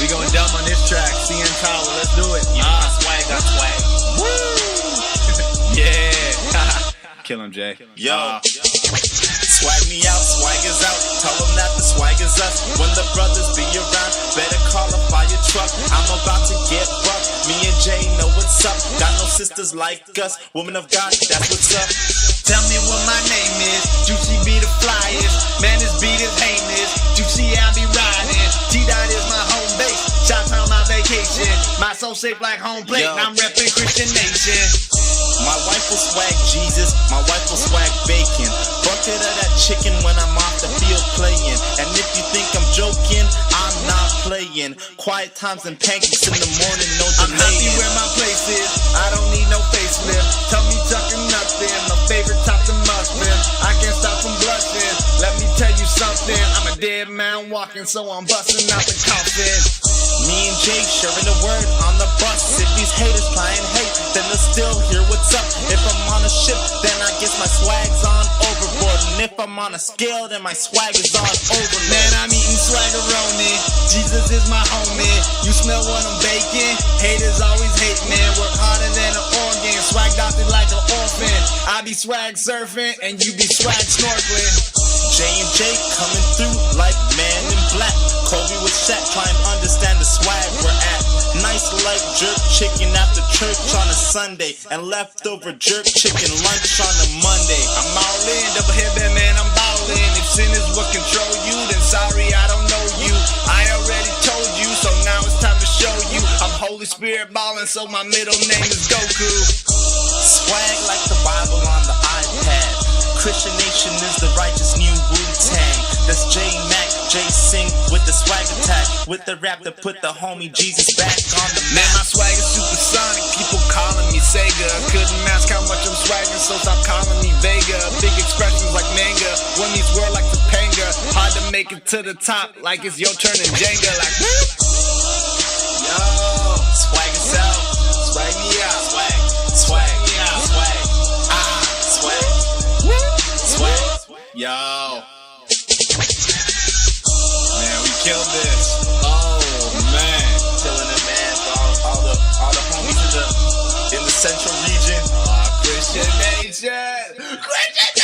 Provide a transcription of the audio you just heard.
We going dumb on this track. CN Tower, let's do it. Swag got swag. Woo! Yeah. Kill him, Jay. Yo. Swag me out, swag is out. Tell them that the swag is us. When the brothers be around, better call a fire truck. I'm about to get bucked. Me and Jay know what's up. Got no sisters like us. Woman of God, that's what's up. Tell me what my name is. Juicy be the flyest. Man, this beat is heinous. Juicy, I be riding. T-Dot is my home base. Chi-Town my vacation. My soul shaped like home plate. And I'm repping Christian Nation. My wife will swag Jesus, my wife will swag bacon. Bucket of that chicken when I'm off the field playing. And if you think I'm joking, I'm not playing. Quiet times and pancakes in the morning, no I'm happy delaying. where my place is. I don't need no facelift. Tell me chucking nothing. My favorite top to muffin. I can't stop from blushing. Let me tell you something. I'm a dead man walking, so I'm busting out the coffin. Me and Jay sharing the word on the bus. If these haters try and hate, then they'll still hear what's up. If I'm on a ship, then I guess my swag's on overboard. And if I'm on a scale, then my swag is on overload. Man, I'm eating swaggeroni. Jesus is my homie. You smell what I'm baking? Haters always hate, man. Work harder than an organ. Swag adopted like an orphan. I be swag surfing and you be swag snorkeling. J&J coming through like Man in Black. Kobe with Shaq, try and understand the swag we're at. Nice like jerk chicken after church on a Sunday, and leftover jerk chicken lunch on a Monday. I'm all in, double headband, man, I'm ballin'. If sin is what control you, then sorry, I don't know you. I already told you, so now it's time to show you. I'm Holy Spirit ballin', so my middle name is Goku. Swag like the Bible on the iPad. Christian Nation is the righteous new Wu-Tang. That's J-Mac, J-Sing with the swag attack. With the rap that put the homie Jesus back on the Man, map. my swag is supersonic, people calling me Sega. Couldn't mask how much I'm swagging, so stop calling me Vega. Big expressions like manga, one meets world like Topanga. Hard to make it to the top, like it's your turn in Jenga. Like, whoop. Yo, swag is out. Swag me out. Swag, swag, me out. swag, swag, swag. Yo. Man, we killed this. Oh man, killing it, man. For all the homies in the central region. Christian Nation. Christian Nation.